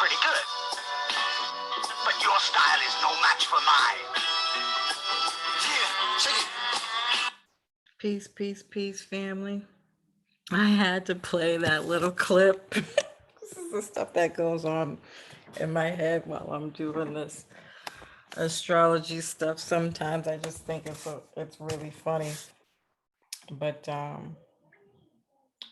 pretty good. But your style is no match for mine. Yeah, check it. Peace, peace, peace, family. I had to play that little clip. This is the stuff that goes on in my head while I'm doing this astrology stuff. Sometimes I just think it's really funny. But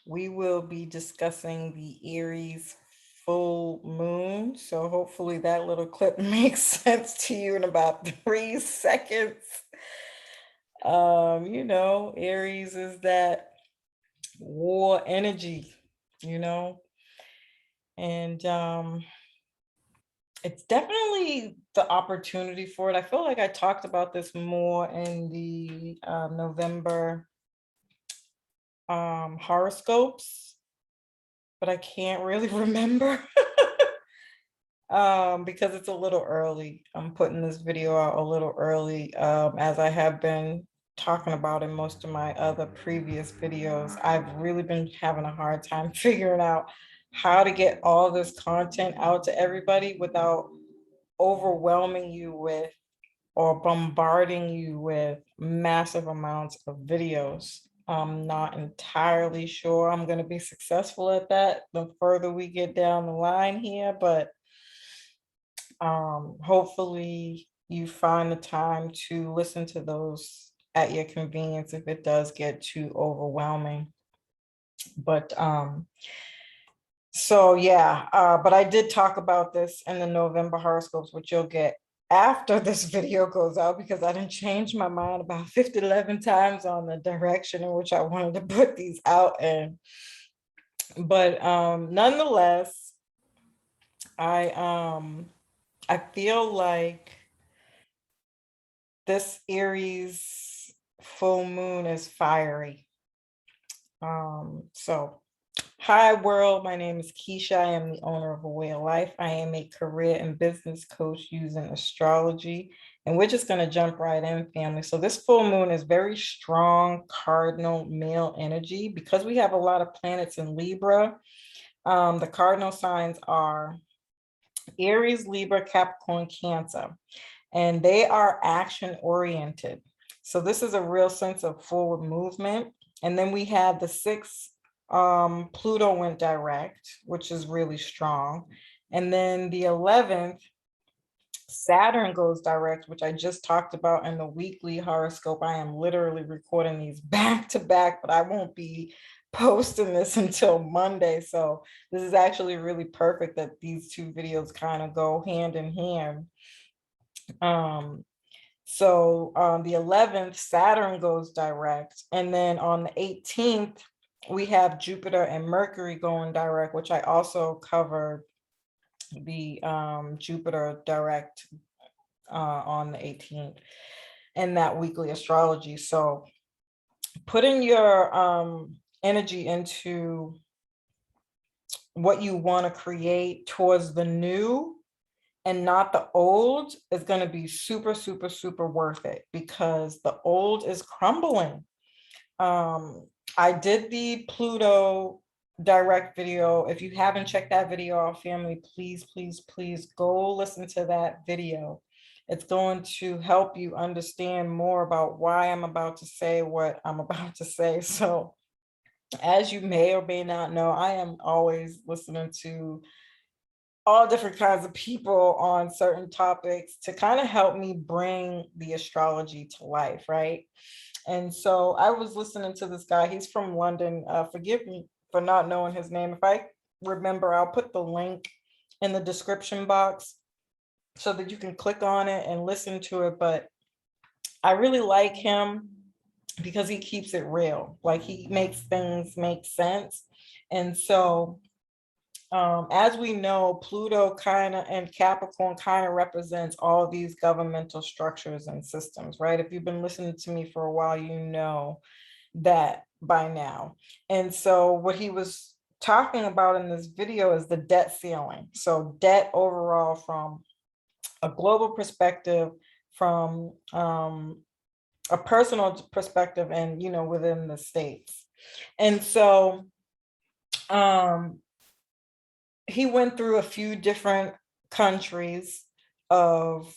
we will be discussing the Aries full moon. So hopefully that little clip makes sense to you in about 3 seconds. Aries is that war energy, you know, and it's definitely the opportunity for it. I feel like I talked about this more in the November horoscopes, but I can't really remember because it's a little early. I'm putting this video out a little early, as I have been talking about in most of my other previous videos. I've really been having a hard time figuring out how to get all this content out to everybody without overwhelming you with or bombarding you with massive amounts of videos. I'm not entirely sure I'm going to be successful at that the further we get down the line here, but hopefully you find the time to listen to those at your convenience if it does get too overwhelming. But but I did talk about this in the November horoscopes, which you'll get after this video goes out, because I didn't change my mind about 11 times on the direction in which I wanted to put these out in. But nonetheless, I feel like this Aries full moon is fiery. So hi world, my name is Keisha. I am the owner of Awayoflyfe. I am a career and business coach using astrology, and we're just going to jump right in, family. So this full moon is very strong cardinal male energy because we have a lot of planets in Libra. The cardinal signs are Aries, Libra, Capricorn, Cancer, and they are action oriented. So this is a real sense of forward movement. And then we have the 6th, Pluto went direct, which is really strong. And then the 11th, Saturn goes direct, which I just talked about in the weekly horoscope. I am literally recording these back to back, but I won't be posting this until Monday. So this is actually really perfect that these two videos kind of go hand in hand. The 11th, Saturn goes direct. And then on the 18th, we have Jupiter and Mercury going direct, which I also covered the Jupiter direct on the 18th and that weekly astrology. So putting your energy into what you want to create towards the new and not the old is going to be super, super, super worth it, because the old is crumbling. I did the Pluto direct video. If you haven't checked that video out, family, please, please, please go listen to that video. It's going to help you understand more about why I'm about to say what I'm about to say. So as you may or may not know, I am always listening to all different kinds of people on certain topics to kind of help me bring the astrology to life, right? And so I was listening to this guy. He's from London. Forgive me for not knowing his name. If I remember, I'll put the link in the description box so that you can click on it and listen to it. But I really like him because he keeps it real. Like, he makes things make sense. And so as we know, Pluto kind of and Capricorn kind of represents all these governmental structures and systems, right? If you've been listening to me for a while, you know that by now. And so what he was talking about in this video is the debt ceiling. So debt overall from a global perspective, from a personal perspective, and, you know, within the states. And so he went through a few different countries of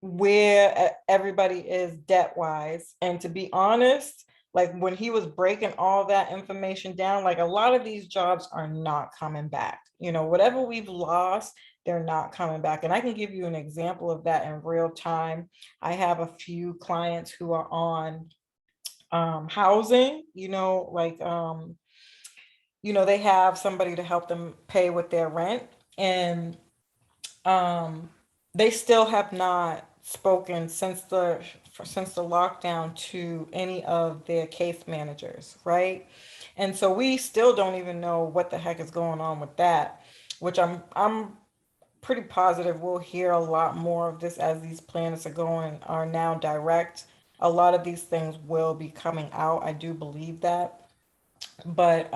where everybody is debt wise. And to be honest, like when he was breaking all that information down, like a lot of these jobs are not coming back. You know, whatever we've lost, they're not coming back. And I can give you an example of that in real time. I have a few clients who are on housing, they have somebody to help them pay with their rent. And um, they still have not spoken since the lockdown to any of their case managers, right? And so we still don't even know what the heck is going on with that, which I'm pretty positive we'll hear a lot more of this as these planets are now direct. A lot of these things will be coming out. I do believe that, but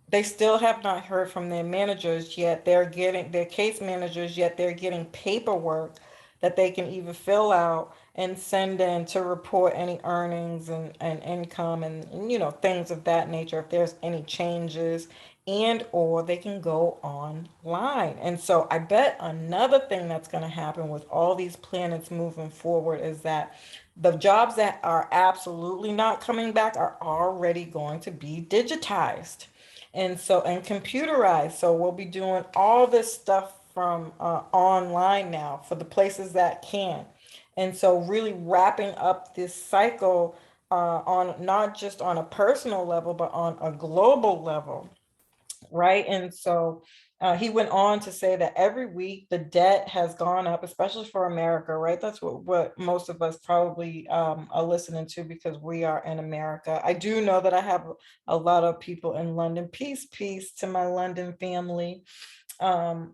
they still have not heard from their managers yet. They're getting their case managers, yet they're getting paperwork that they can either fill out and send in to report any earnings and income and things of that nature, if there's any changes, and or they can go online. And so I bet another thing that's going to happen with all these planets moving forward is that the jobs that are absolutely not coming back are already going to be digitized and computerized. So we'll be doing all this stuff from online now for the places that can. And so really wrapping up this cycle on not just on a personal level, but on a global level, right? And so he went on to say that every week the debt has gone up, especially for America, right? That's what most of us probably are listening to because we are in America. I do know that I have a lot of people in London. Peace to my London family. Um,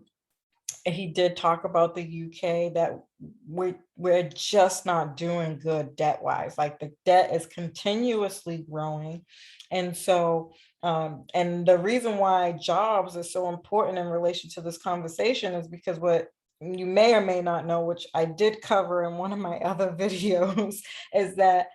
he did talk about the UK, that we're just not doing good debt wise. Like the debt is continuously growing. And so and the reason why jobs are so important in relation to this conversation is because what you may or may not know, which I did cover in one of my other videos, is that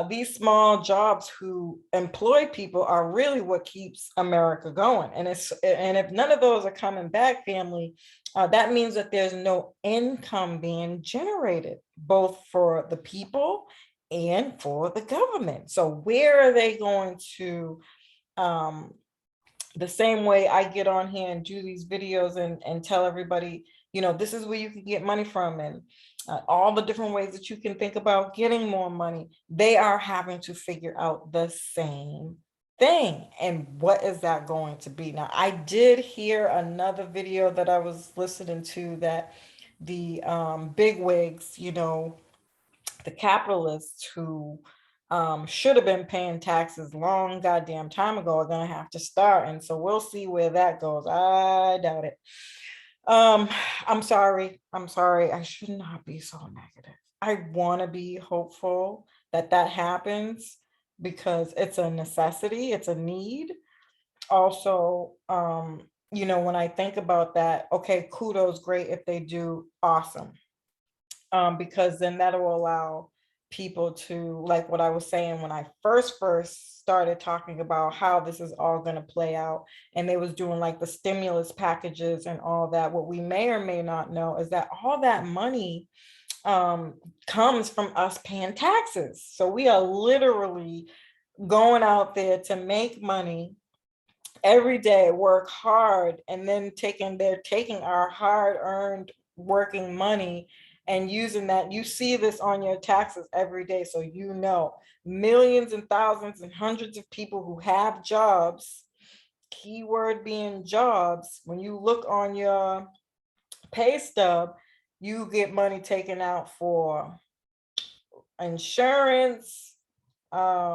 these small jobs who employ people are really what keeps America going. And if none of those are coming back, family, that means that there's no income being generated, both for the people and for the government. So where are they going to, the same way I get on here and do these videos and tell everybody, this is where you can get money from, and all the different ways that you can think about getting more money, they are having to figure out the same thing. And what is that going to be? Now, I did hear another video that I was listening to that the big wigs, the capitalists who should have been paying taxes long goddamn time ago are going to have to start. And so we'll see where that goes. I doubt it. I'm sorry. I should not be so negative. I want to be hopeful that that happens because it's a necessity, it's a need. Also, when I think about that, okay, kudos, great if they do, awesome. Because then that'll allow people to, like what I was saying when I first started talking about how this is all going to play out, and they was doing like the stimulus packages and all that. What we may or may not know is that all that money comes from us paying taxes. So we are literally going out there to make money every day, work hard, and then they're taking our hard-earned working money and using that. You see this on your taxes every day, so millions and thousands and hundreds of people who have jobs, keyword being jobs. When you look on your pay stub, you get money taken out for insurance, your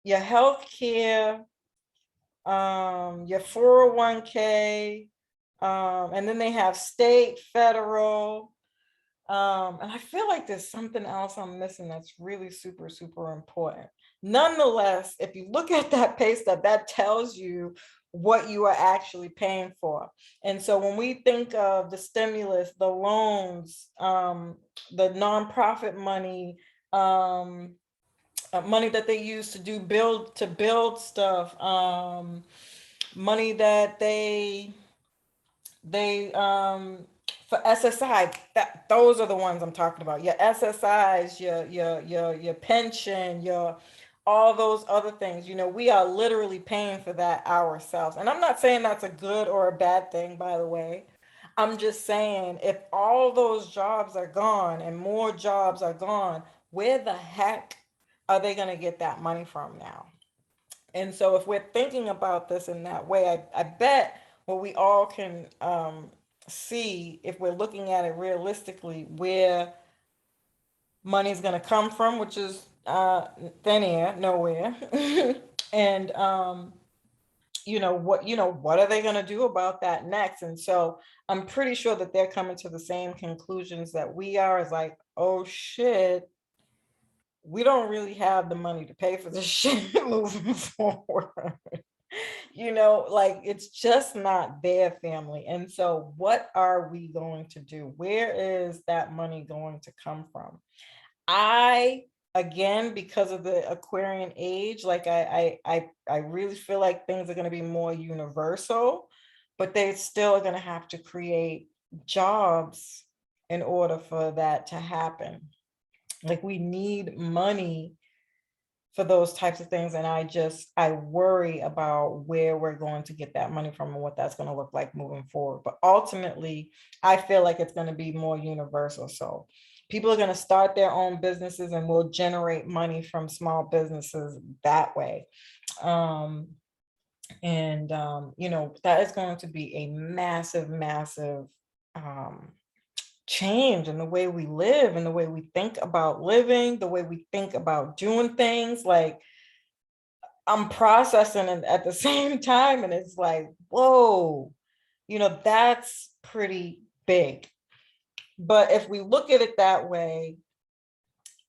health care, your 401k, and then they have state, federal, and I feel like there's something else I'm missing that's really super, super important. Nonetheless, if you look at that pay stub, that tells you what you are actually paying for. And so when we think of the stimulus, the loans, the nonprofit money, money that they use to build stuff, money that they for SSI, those are the ones I'm talking about. Your SSIs, your pension, your all those other things. You know, we are literally paying for that ourselves. And I'm not saying that's a good or a bad thing, by the way. I'm just saying if all those jobs are gone and more jobs are gone, where the heck are they going to get that money from now? And so if we're thinking about this in that way, I bet what we all can see, if we're looking at it realistically, where money's going to come from, which is thin air, nowhere. And what are they going to do about that next? And so I'm pretty sure that they're coming to the same conclusions that we are. Is like, oh shit, we don't really have the money to pay for this shit moving forward. Like it's just not their family. And so what are we going to do? Where is that money going to come from? Again, because of the Aquarian age, like I really feel like things are going to be more universal, but they still are going to have to create jobs in order for that to happen. Like we need money for those types of things. And I worry about where we're going to get that money from and what that's going to look like moving forward. But ultimately, I feel like it's going to be more universal. So people are going to start their own businesses and will generate money from small businesses that way. That is going to be a massive, massive change in the way we live and the way we think about living, the way we think about doing things. Like I'm processing it at the same time, and it's like, whoa, that's pretty big. But if we look at it that way,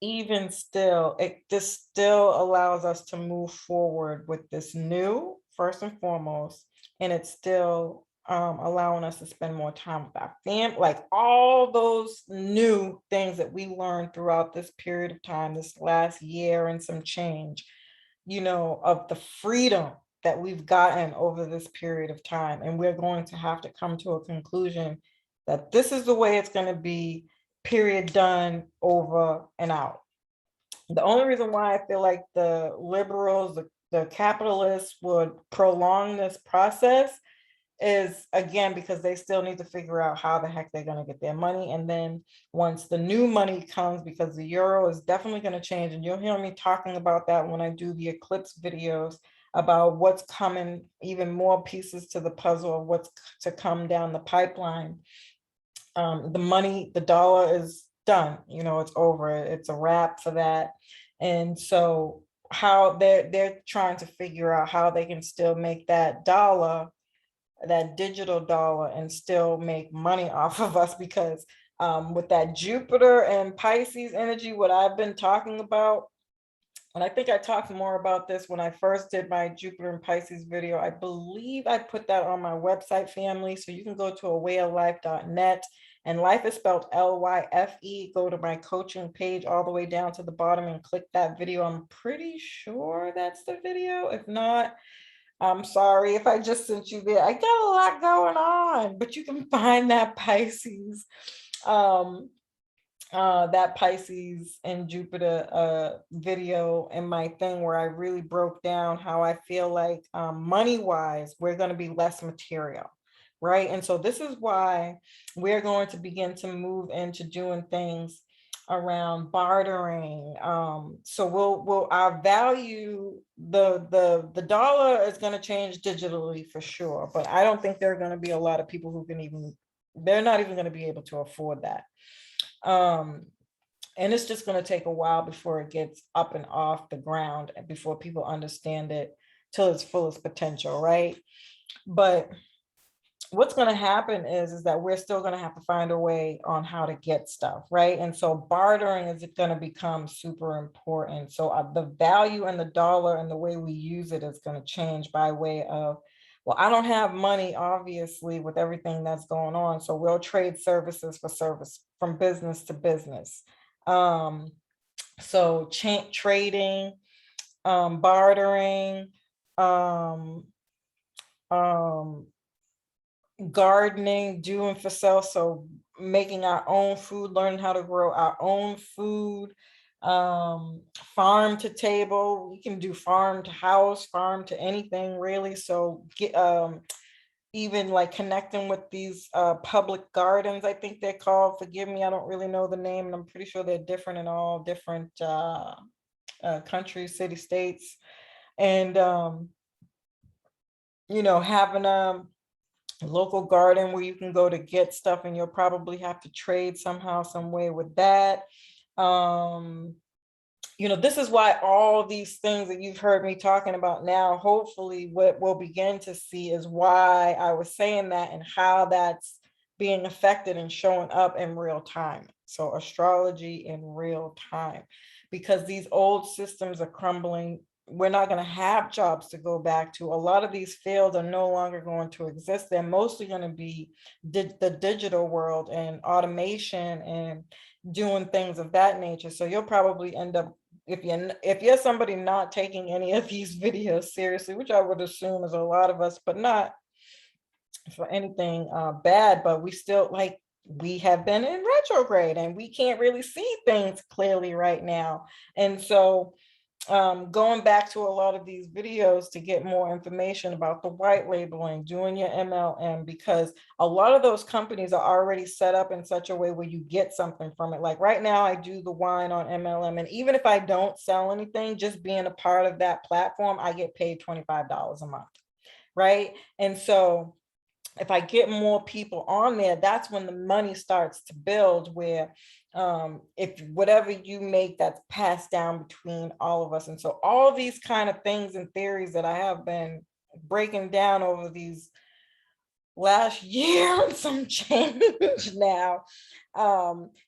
even still, it just still allows us to move forward with this new, first and foremost, and it's still allowing us to spend more time with our family, like all those new things that we learned throughout this period of time, this last year and some change, of the freedom that we've gotten over this period of time. And we're going to have to come to a conclusion that this is the way it's going to be, period, done, over and out. The only reason why I feel like the liberals, the capitalists would prolong this process is, again, because they still need to figure out how the heck they're going to get their money. And then once the new money comes, because the euro is definitely going to change, and you'll hear me talking about that when I do the eclipse videos about what's coming, even more pieces to the puzzle of what's to come down the pipeline. The money, the dollar is done, it's over, it's a wrap for that. And so how they're trying to figure out how they can still make that dollar, that digital dollar, and still make money off of us, because with that Jupiter and Pisces energy, what I've been talking about, and I think I talked more about this when I first did my Jupiter and Pisces video. I believe I put that on my website, family. So you can go to awayoflyfe.net, and life is spelled Lyfe. Go to my coaching page all the way down to the bottom and click that video. I'm pretty sure that's the video. If not, I'm sorry if I just sent you there. I got a lot going on, but you can find that Pisces and Jupiter video in my thing, where I really broke down how I feel like money wise, we're going to be less material, right? And so this is why we're going to begin to move into doing things around bartering. So we'll our value, the dollar is going to change digitally for sure, but I don't think there are going to be a lot of people who can they're not even going to be able to afford that. And it's just going to take a while before it gets up and off the ground, and before people understand it till its fullest potential, right? But what's going to happen is that we're still going to have to find a way on how to get stuff, right? And so bartering is going to become super important. So the value in the dollar and the way we use it is going to change by way of, well, I don't have money, obviously, with everything that's going on, so we'll trade services for service, from business to business. So trading, bartering, gardening, doing for self, so making our own food, learning how to grow our own food, farm to table. We can do farm to house, farm to anything really. So get even like connecting with these public gardens, I think they're called. Forgive me, I don't really know the name, and I'm pretty sure they're different in all different countries, city, states. And having a local garden where you can go to get stuff, and you'll probably have to trade somehow, some way with that. um this is why all these things that you've heard me talking about now, hopefully what we'll begin to see is why I was saying that, and how that's being affected and showing up in real time. So astrology in real time, because these old systems are crumbling. We're not going to have jobs to go back to. A lot of these fields are no longer going to exist. They're mostly going to be the digital world and automation and doing things of that nature. So you'll probably end up, if you're somebody not taking any of these videos seriously, which I would assume is a lot of us, but not for anything bad, but we still, like, we have been in retrograde and we can't really see things clearly right now. And so going back to a lot of these videos to get more information about the white labeling, doing your MLM, because a lot of those companies are already set up in such a way where you get something from it. Like right now, I do the wine on MLM, and even if I don't sell anything, just being a part of that platform, I get paid $25 a month, right? And so if I get more people on there, that's when the money starts to build, where if whatever you make, that's passed down between all of us. And so all these kind of things and theories that I have been breaking down over these last year and some change now,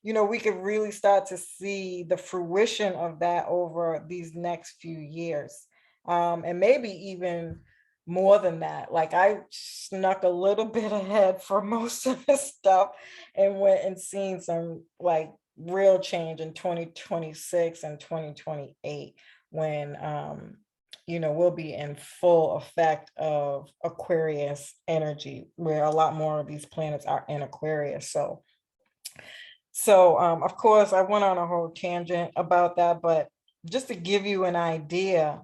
we could really start to see the fruition of that over these next few years, and maybe even more than that. Like I snuck a little bit ahead for most of this stuff and went and seen some like real change in 2026 and 2028, when we'll be in full effect of Aquarius energy, where a lot more of these planets are in Aquarius. So of course, I went on a whole tangent about that, but just to give you an idea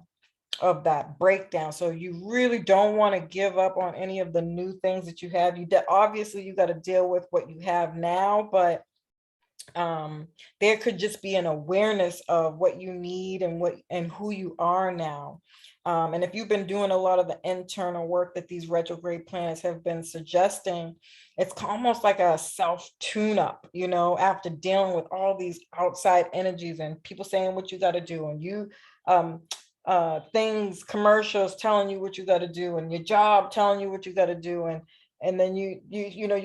of that breakdown. So you really don't want to give up on any of the new things that you have. Obviously you got to deal with what you have now, but there could just be an awareness of what you need and who you are now. And if you've been doing a lot of the internal work that these retrograde planets have been suggesting, it's almost like a self tune-up, after dealing with all these outside energies and people saying what you got to do, and you commercials telling you what you got to do, and your job telling you what you got to do, and then you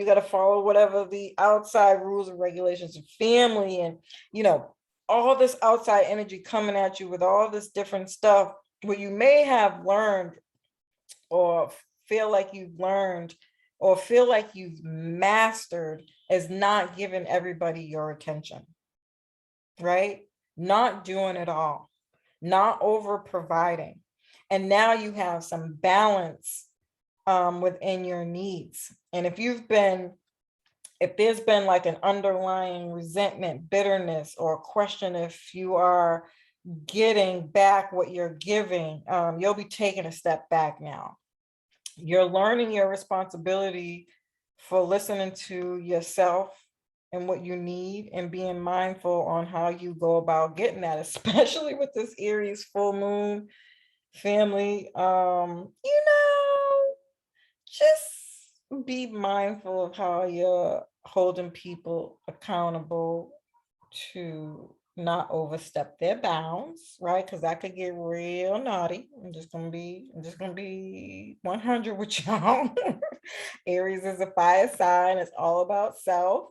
got to follow whatever the outside rules and regulations of family, and all this outside energy coming at you with all this different stuff, where you may have learned, or feel like you've learned, or feel like you've mastered, is not giving everybody your attention, right? Not doing it all, not over providing. And now you have some balance within your needs. And if there's been like an underlying resentment, bitterness, or question if you are getting back what you're giving, you'll be taking a step back now. You're learning your responsibility for listening to yourself and what you need, and being mindful on how you go about getting that, especially with this Aries full moon, family. Just be mindful of how you're holding people accountable to not overstep their bounds, right? Because that could get real naughty. I'm just gonna be 100 with y'all. Aries is a fire sign. It's all about self,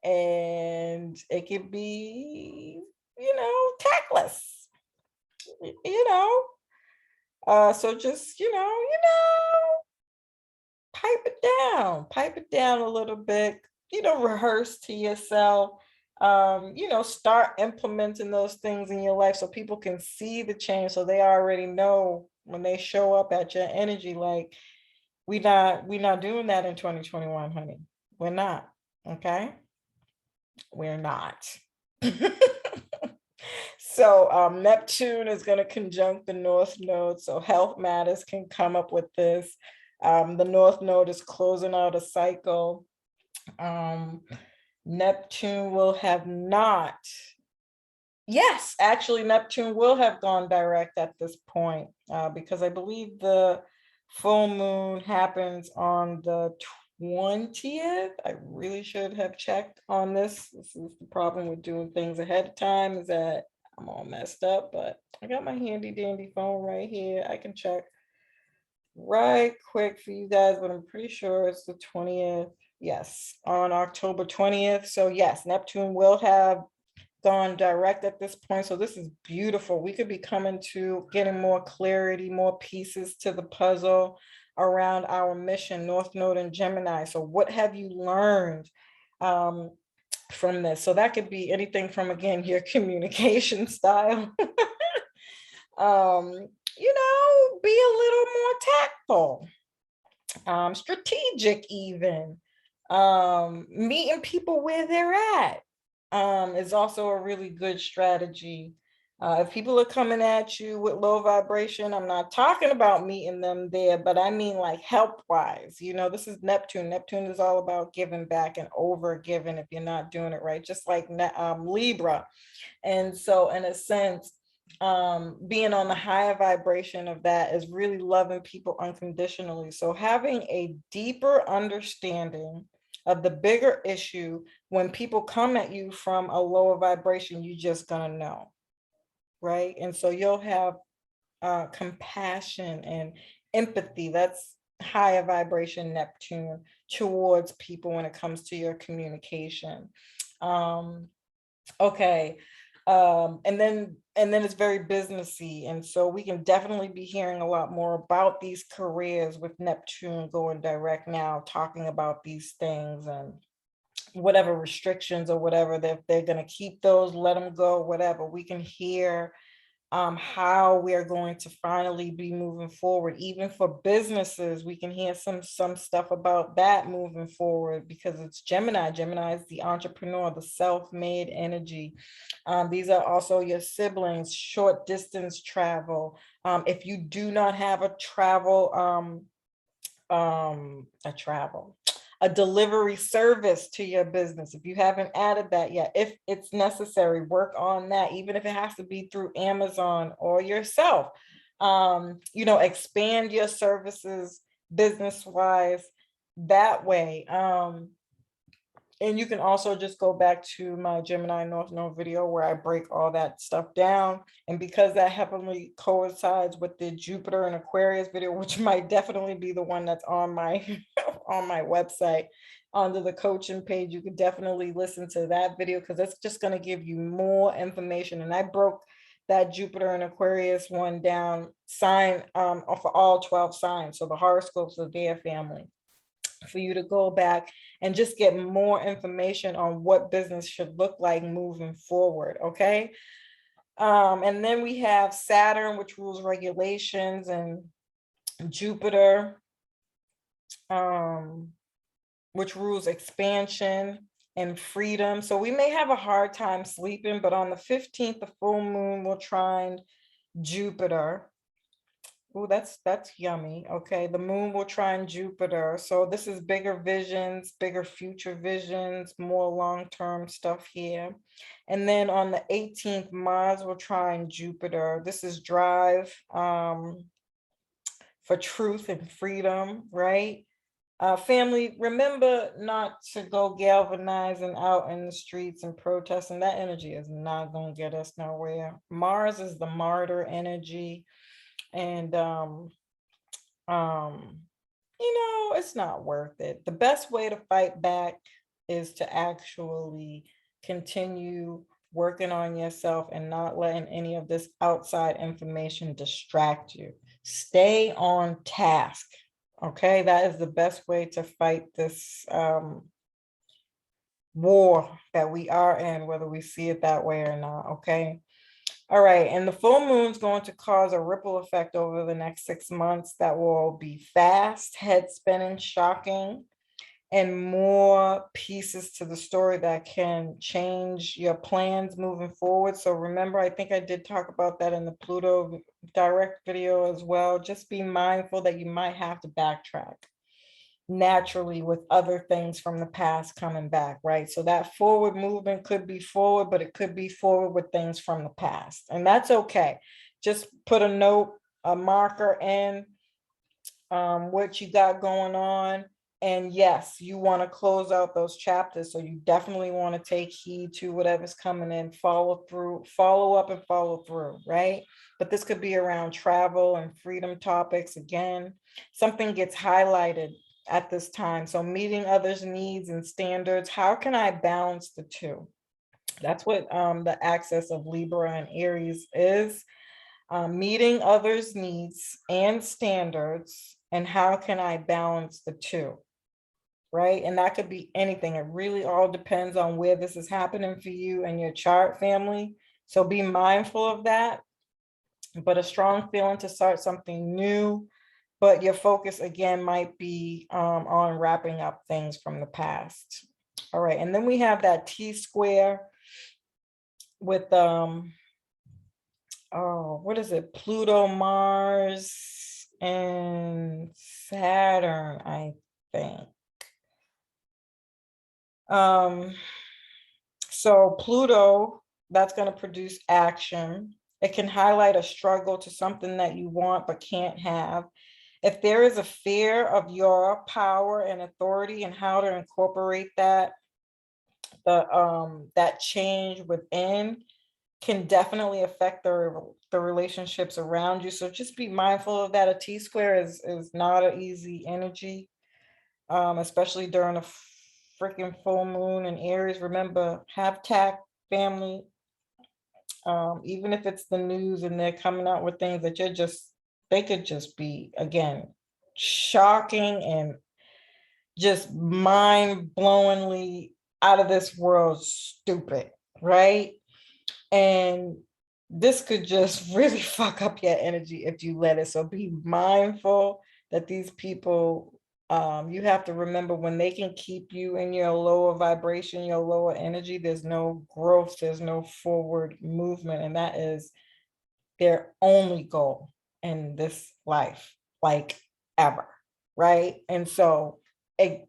and it can be, tactless, so just, pipe it down a little bit, rehearse to yourself, start implementing those things in your life so people can see the change, so they already know when they show up at your energy, like, we not doing that in 2021, honey. We're not. Okay. We're not. So Neptune is going to conjunct the North Node, so health matters can come up with this. The North Node is closing out a cycle. Neptune will have not. Yes, actually, Neptune will have gone direct at this point because I believe the full moon happens on the 20th. I really should have checked on this. This is the problem with doing things ahead of time, is that I'm all messed up, but I got my handy dandy phone right here. I can check right quick for you guys, but I'm pretty sure it's the 20th. Yes, on October 20th. So yes, Neptune will have gone direct at this point. So this is beautiful. We could be coming to getting more clarity, more pieces to the puzzle around our mission, North Node and Gemini. So what have you learned from this? So that could be anything from, again, your communication style. You know, be a little more tactful, strategic even, meeting people where they're at is also a really good strategy. If people are coming at you with low vibration, I'm not talking about meeting them there, but I mean like help wise. You know, this is Neptune. Neptune is all about giving back and over giving if you're not doing it right, just like Libra. And so in a sense, being on the higher vibration of that is really loving people unconditionally. So having a deeper understanding of the bigger issue, when people come at you from a lower vibration, you're just gonna know, right? And so you'll have compassion and empathy. That's higher vibration Neptune towards people when it comes to your communication. Okay. And then it's very businessy, and so we can definitely be hearing a lot more about these careers with Neptune going direct now, talking about these things and whatever restrictions or whatever, that they're going to keep those, let them go, whatever. We can hear how we are going to finally be moving forward. Even for businesses, we can hear some stuff about that moving forward, because it's Gemini. Gemini is the entrepreneur, the self-made energy. These are also your siblings, short distance travel. If you do not have a delivery service to your business, if you haven't added that yet, if it's necessary, work on that, even if it has to be through Amazon or yourself. You know, expand your services business wise that way. And you can also just go back to my Gemini North Node video where I break all that stuff down. And because that heavily coincides with the Jupiter and Aquarius video, which might definitely be the one that's on my on my website under the coaching page, you could definitely listen to that video, because it's just going to give you more information. And I broke that Jupiter and Aquarius one down sign for all 12 signs. So the horoscopes of their family, for you to go back and just get more information on what business should look like moving forward. Okay. And then we have Saturn, which rules regulations, and Jupiter, which rules expansion and freedom. So we may have a hard time sleeping, but on the 15th, the full moon will trine Jupiter. Oh, that's yummy. Okay, the moon will trine Jupiter. So this is bigger visions, bigger future visions, more long-term stuff here. And then on the 18th, Mars will trine Jupiter. This is drive for truth and freedom, right? Family, remember not to go galvanizing out in the streets and protesting. That energy is not going to get us nowhere. Mars is the martyr energy. And you know, it's not worth it. The best way to fight back is to actually continue working on yourself and not letting any of this outside information distract you. Stay on task. Okay, that is the best way to fight this war that we are in, whether we see it that way or not. Okay. All right, and the full moon's going to cause a ripple effect over the next 6 months that will be fast, head spinning, shocking, and more pieces to the story that can change your plans moving forward. So remember, I think I did talk about that in the Pluto direct video as well. Just be mindful that you might have to backtrack naturally with other things from the past coming back, right? So that forward movement could be forward, but it could be forward with things from the past, and that's okay. Just put a note, a marker in what you got going on. And yes, you want to close out those chapters. So you definitely want to take heed to whatever's coming in, follow through, follow up and follow through, right? But this could be around travel and freedom topics. Again, something gets highlighted at this time. So meeting others' needs and standards. How can I balance the two? That's what the axis of Libra and Aries is. Meeting others' needs and standards, and how can I balance the two, right? And that could be anything. It really all depends on where this is happening for you and your chart, family. So be mindful of that, but a strong feeling to start something new. But your focus again might be on wrapping up things from the past. All right, and then we have that T square with oh, what is it? Pluto, Mars, and Saturn, I think. So Pluto, that's going to produce action. It can highlight a struggle to something that you want but can't have. If there is a fear of your power and authority and how to incorporate that, that change within can definitely affect the relationships around you. So just be mindful of that. A T square is not an easy energy, especially during a freaking full moon in Aries. Remember, have tact, family. Even if it's the news and they're coming out with things that they could just be, again, shocking and just mind-blowingly out of this world stupid, right? And this could just really fuck up your energy if you let it. So be mindful that these people, you have to remember, when they can keep you in your lower vibration, your lower energy, there's no growth, there's no forward movement. And that is their only goal in this life, like ever, right? And so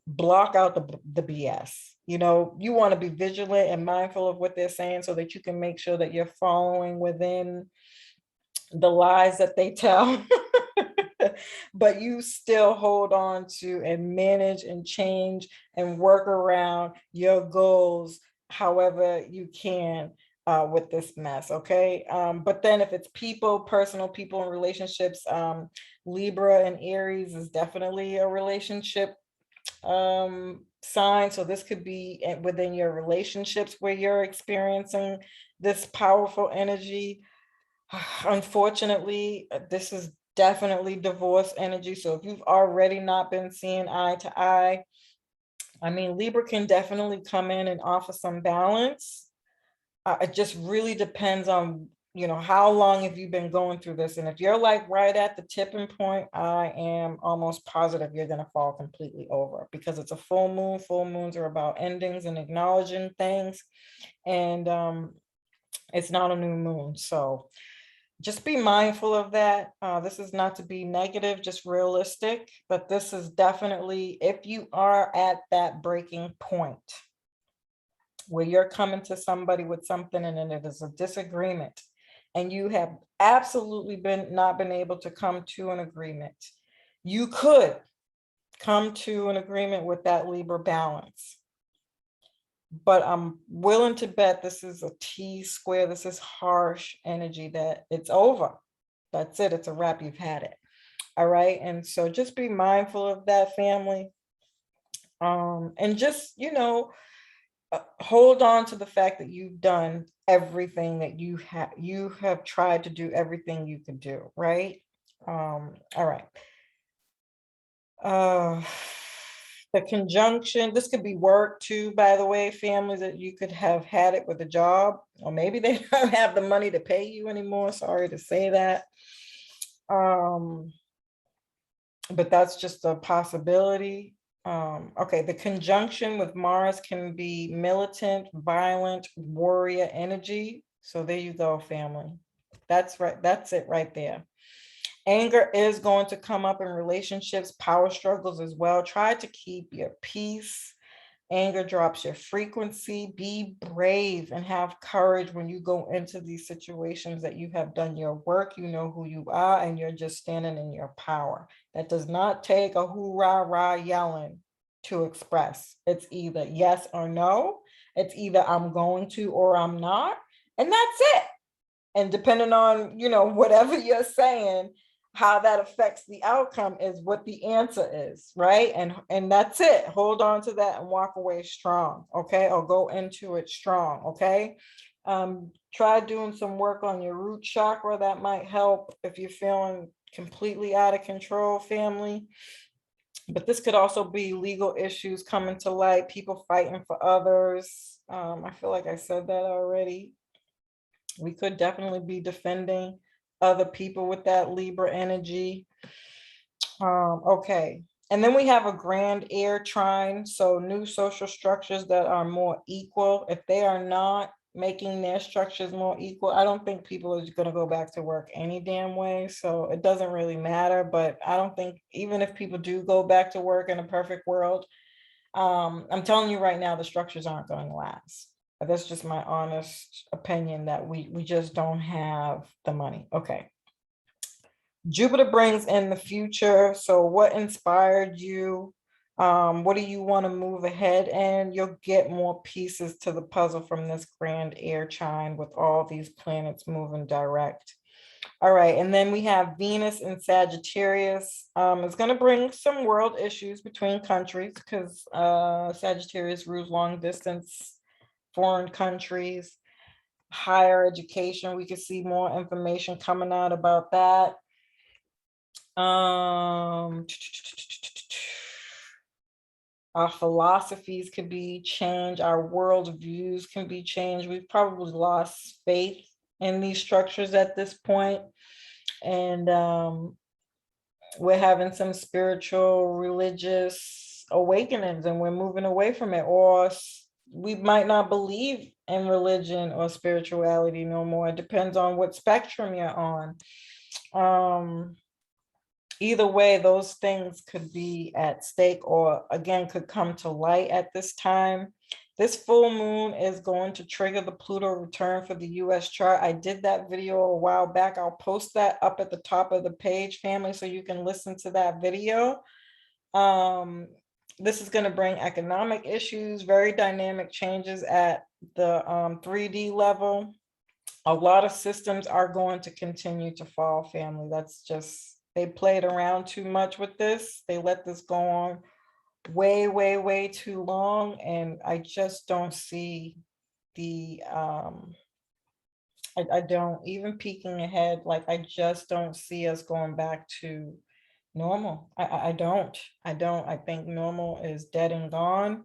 block out the BS. You know, you want to be vigilant and mindful of what they're saying so that you can make sure that you're following within the lies that they tell. But you still hold on to and manage and change and work around your goals however you can with this mess, okay? But then if it's people, personal people and relationships, Libra and Aries is definitely a relationship sign. So this could be within your relationships where you're experiencing this powerful energy. Unfortunately, this is definitely divorce energy. So if you've already not been seeing eye to eye, I mean, Libra can definitely come in and offer some balance. It just really depends on, how long have you been going through this? And if you're like right at the tipping point, I am almost positive you're going to fall completely over, because it's a full moon. Full moons are about endings and acknowledging things. And it's not a new moon. So just be mindful of that. This is not to be negative, just realistic, but this is definitely, if you are at that breaking point where you're coming to somebody with something and then it is a disagreement and you have absolutely not been able to come to an agreement, you could come to an agreement with that Libra balance. But I'm willing to bet this is a T square. This is harsh energy, that it's over. That's it. It's a wrap. You've had it. All right. And so just be mindful of that, family. And just, hold on to the fact that you've done everything that you have tried to do everything you could do, right? All right. The conjunction, this could be work too, by the way, families, that you could have had it with a job, or maybe they don't have the money to pay you anymore. Sorry to say that. But that's just a possibility. Okay, the conjunction with Mars can be militant, violent, warrior energy. So there you go, family. That's right. That's it right there. Anger is going to come up in relationships, power struggles as well. Try to keep your peace. Anger drops your frequency. Be brave and have courage when you go into these situations that you have done your work. You know who you are, and you're just standing in your power. That does not take a hoorah rah yelling to express. It's either yes or no. It's either I'm going to or I'm not. And that's it. And depending on, whatever you're saying, how that affects the outcome is what the answer is, right? And that's it. Hold on to that and walk away strong, okay? Or go into it strong, okay? Try doing some work on your root chakra. That might help if you're feeling completely out of control, family. But this could also be legal issues coming to light, people fighting for others. I feel like I said that already. We could definitely be defending other people with that Libra energy. Okay. And then we have a grand air trine. So new social structures that are more equal. If they are not making their structures more equal, I don't think people are going to go back to work any damn way. So it doesn't really matter. But I don't think, even if people do go back to work in a perfect world, I'm telling you right now, the structures aren't going to last. That's just my honest opinion, that we just don't have the money. Okay. Jupiter brings in the future. So what inspired you? What do you want to move ahead? And you'll get more pieces to the puzzle from this grand air trine with all these planets moving direct. All right, and then we have Venus in Sagittarius. It's going to bring some world issues between countries, because Sagittarius rules long distance, foreign countries, higher education. We could see more information coming out about that. Our philosophies could be changed. Our world views can be changed. We've probably lost faith in these structures at this point. And we're having some spiritual, religious awakenings, and we're moving away from it. Or we might not believe in religion or spirituality no more. It depends on what spectrum you're on. Either way, those things could be at stake, or again, could come to light at this time. This full moon is going to trigger the Pluto return for the US chart. I did that video a while back. I'll post that up at the top of the page, family, so you can listen to that video. This is going to bring economic issues, very dynamic changes at the 3D level. A lot of systems are going to continue to fall, family. That's just, they played around too much with this. They let this go on way, way, way too long. And I just don't see the, I don't, even peeking ahead, like I just don't see us going back to normal. I don't. I think normal is dead and gone.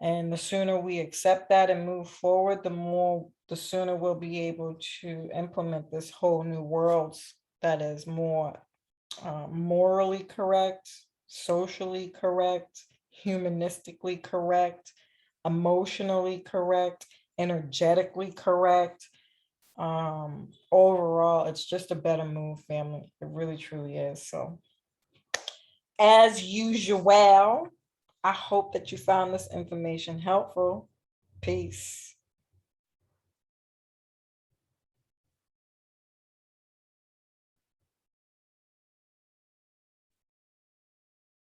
And the sooner we accept that and move forward, the sooner we'll be able to implement this whole new world that is more morally correct, socially correct, humanistically correct, emotionally correct, energetically correct. Overall, it's just a better move, family. It really, truly is. So, as usual, I hope that you found this information helpful. Peace.